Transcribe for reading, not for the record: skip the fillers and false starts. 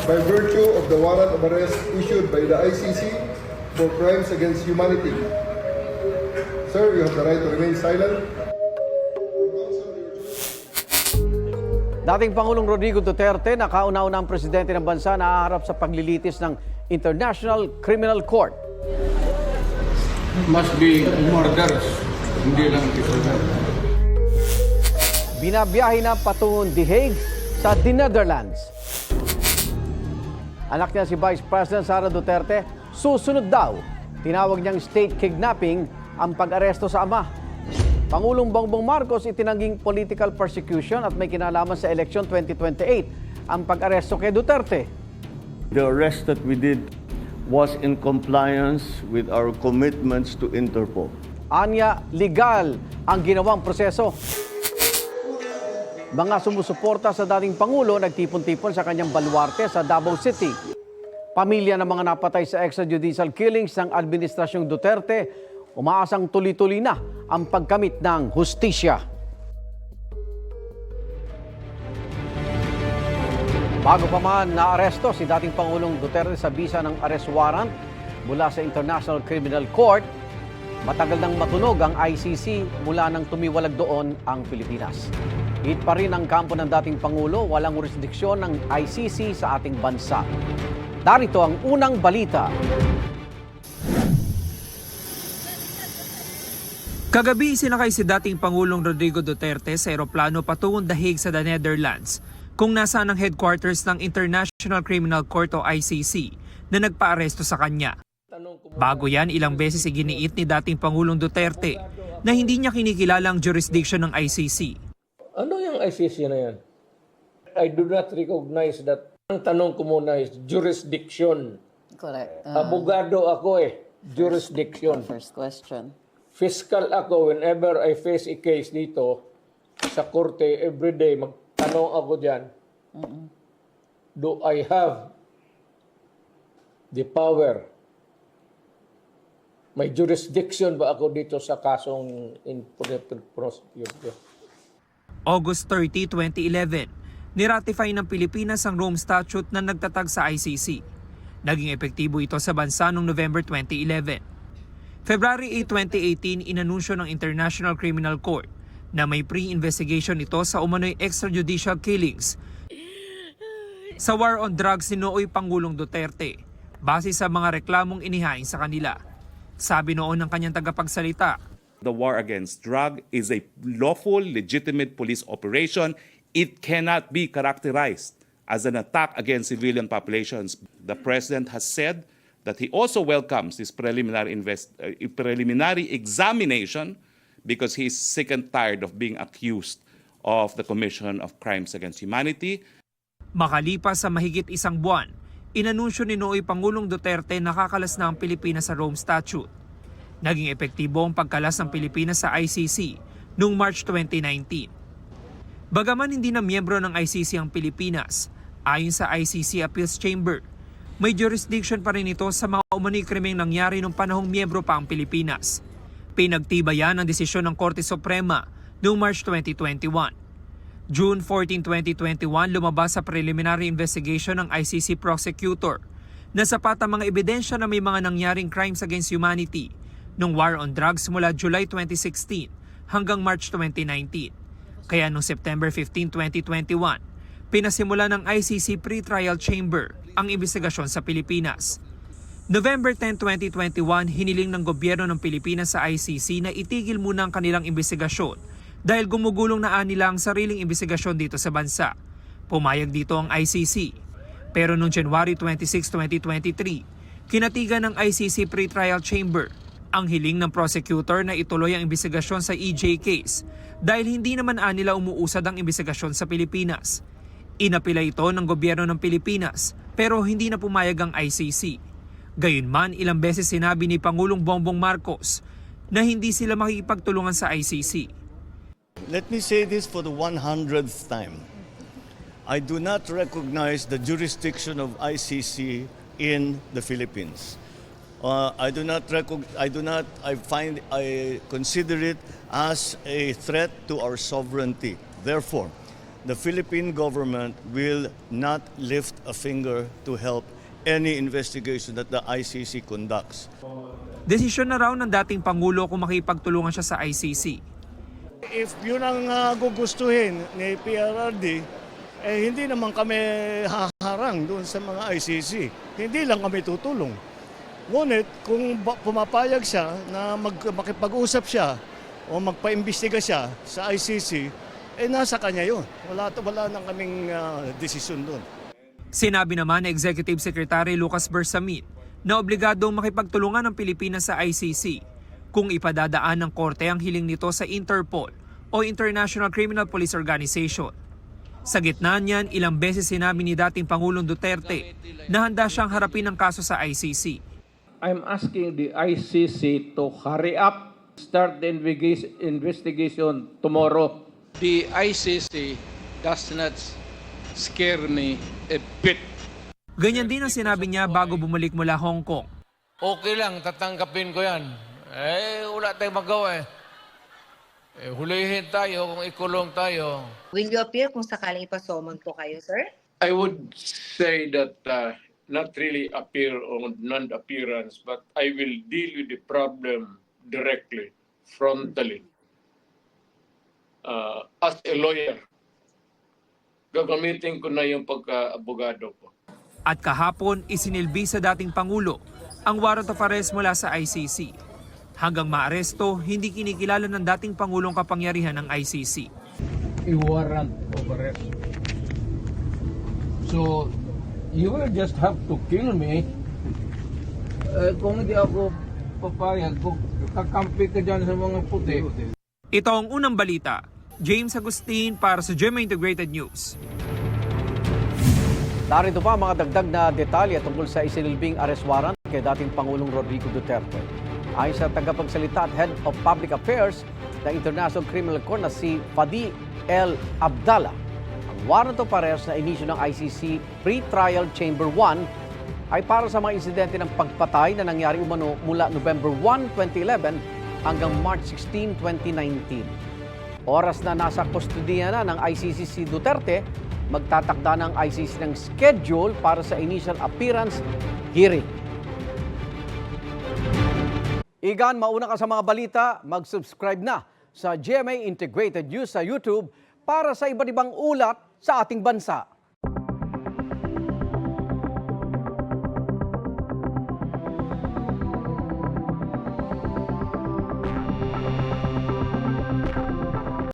by virtue of the warrant of arrest issued by the ICC for crimes against humanity. Sir, you have the right to remain silent. Dating Pangulong Rodrigo Duterte, nakauna-unang presidente ng bansa na haharap sa paglilitis ng International Criminal Court. Must be murders, hindi lang ito. Binabiyahe na patungong The Hague sa The Netherlands. Anak niya si Vice President Sara Duterte, susunod daw. Tinawag niyang state kidnapping ang pag-aresto sa ama. Pangulong Bongbong Marcos itinangging political persecution at may kinalaman sa eleksyon 2028 ang pag-aresto kay Duterte. The arrest that we did was in compliance with our commitments to Interpol. Anya, legal ang ginawang proseso. Mga sumusuporta sa dating Pangulo nagtipon-tipon sa kanyang baluarte sa Davao City. Pamilya ng mga napatay sa extrajudicial killings ng Administrasyong Duterte, umaasang tuloy-tuloy na ang pagkamit ng hustisya. Bago pa man naaresto si dating Pangulong Duterte sa bisa ng arrest warrant mula sa International Criminal Court, matagal nang matunog ang ICC mula nang tumiwalag doon ang Pilipinas. Hit pa rin ang kampo ng dating Pangulo, walang jurisdiksyon ng ICC sa ating bansa. Darito ang unang balita. Kagabi, sinakay si dating Pangulong Rodrigo Duterte sa eroplano patungong The Hague sa The Netherlands, kung nasaan ang headquarters ng International Criminal Court o ICC na nagpaaresto sa kanya. Bago yan, ilang beses iginiit ni dating Pangulong Duterte na hindi niya kinikilala ang jurisdiction ng ICC. Ano yung ICC na yan? I do not recognize that. Ang tanong ko muna is jurisdiction. Correct. Abogado ako jurisdiction. First question. Fiscal ako, whenever I face a case dito sa korte, everyday, magtanong ako dyan, do I have the power? May jurisdiction ba ako dito sa kasong in prosecute? August 30, 2011, niratify ng Pilipinas ang Rome Statute na nagtatag sa ICC. Naging epektibo ito sa bansa noong November 2011. February 8, 2018, inanunsyo ng International Criminal Court na may pre-investigation ito sa umano'y extrajudicial killings sa war on drugs ni nooy Pangulong Duterte base sa mga reklamong inihain sa kanila. Sabi noon ng kanyang tagapagsalita, the war against drug is a lawful, legitimate police operation. It cannot be characterized as an attack against civilian populations. The President has said that he also welcomes this preliminary examination because he is sick and tired of being accused of the commission of crimes against humanity. Makalipas sa mahigit isang buwan, inanunsyo ni nooy Pangulong Duterte na nakakalas na ang Pilipinas sa Rome Statute. Naging epektibo ang pagkalas ng Pilipinas sa ICC noong March 2019. Bagaman hindi na miyembro ng ICC ang Pilipinas, ayon sa ICC Appeals Chamber, may jurisdiction pa rin ito sa mga umano'y krimeng nangyari nung panahong miyembro pa ang Pilipinas. Pinagtibayan ang desisyon ng Korte Suprema noong March 2021. June 14, 2021, lumabas sa preliminary investigation ng ICC prosecutor na sapat ang mga ebidensya na may mga nangyaring crimes against humanity nung war on drugs mula July 2016 hanggang March 2019. Kaya noong September 15, 2021, pinasimula ng ICC Pre-Trial Chamber ang investigasyon sa Pilipinas. November 10, 2021, hiniling ng gobyerno ng Pilipinas sa ICC na itigil muna ang kanilang investigasyon dahil gumugulong na nila ang sariling investigasyon dito sa bansa. Pumayag dito ang ICC. Pero noong January 26, 2023, kinatigan ng ICC Pre-Trial Chamber ang hiling ng prosecutor na ituloy ang investigasyon sa EJ case dahil hindi naman nila umuusad ang investigasyon sa Pilipinas. Inapila ito ng gobyerno ng Pilipinas pero hindi na pumayag ang ICC. Gayunman, ilang beses sinabi ni Pangulong Bongbong Marcos na hindi sila makikipagtulungan sa ICC. Let me say this for the 100th time. I do not recognize the jurisdiction of ICC in the Philippines. I consider it as a threat to our sovereignty. Therefore, the Philippine government will not lift a finger to help any investigation that the ICC conducts. Desisyon na raw ng dating Pangulo kung makipagtulungan siya sa ICC. If yun ang gugustuhin ni PRRD, hindi naman kami haharang doon sa mga ICC. Hindi lang kami tutulong. Ngunit kung pumapayag siya na makipag-usap siya o magpaimbestiga siya sa ICC, nasa kanya yun. Wala nang kaming desisyon doon. Sinabi naman ni Executive Secretary Lucas Bersamin na obligadong makipagtulungan ng Pilipinas sa ICC kung ipadadaan ng korte ang hiling nito sa Interpol o International Criminal Police Organization. Sa gitna niyan, ilang beses sinabi ni dating Pangulong Duterte na handa siyang harapin ang kaso sa ICC. I'm asking the ICC to hurry up, start the investigation tomorrow. The ICC does not scare me a bit. Ganyan din ang sinabi niya bago bumalik mula Hong Kong. Okay lang, tatanggapin ko yan. Wala tayong magawa hulihin tayo kung ikulong tayo. Will you appear kung sakaling ipasomon po kayo, sir? I would say that not really appear on non-appearance, but I will deal with the problem directly, frontally. As a lawyer, gagamitin ko na yung pagka-abogado ko. At kahapon, isinilbi sa dating Pangulo ang warrant of arrest mula sa ICC. Hanggang maaresto, hindi kinikilala ng dating Pangulong kapangyarihan ng ICC. A-warrant of arrest. So, you will just have to kill me. Kung hindi ako papayag, kakampi ka dyan sa mga puti. Ito ang unang balita. James Agustin para sa GMA Integrated News. Narito pa mga dagdag na detalye tungkol sa isinilbing arrest warrant kay dating Pangulong Rodrigo Duterte. Ayon sa tagapagsalita at Head of Public Affairs ng International Criminal Court na si Fadi El Abdallah, ang warrant of arrest na inisyu ng ICC Pre-Trial Chamber 1 ay para sa mga insidente ng pagpatay na nangyari umano mula November 1, 2011 hanggang March 16, 2019. Oras na nasa kustodiya na ng ICC si Duterte, magtatakda ng ICC ng schedule para sa initial appearance hearing. Igan, mauna ka sa mga balita, mag-subscribe na sa GMA Integrated News sa YouTube para sa iba't ibang ulat sa ating bansa.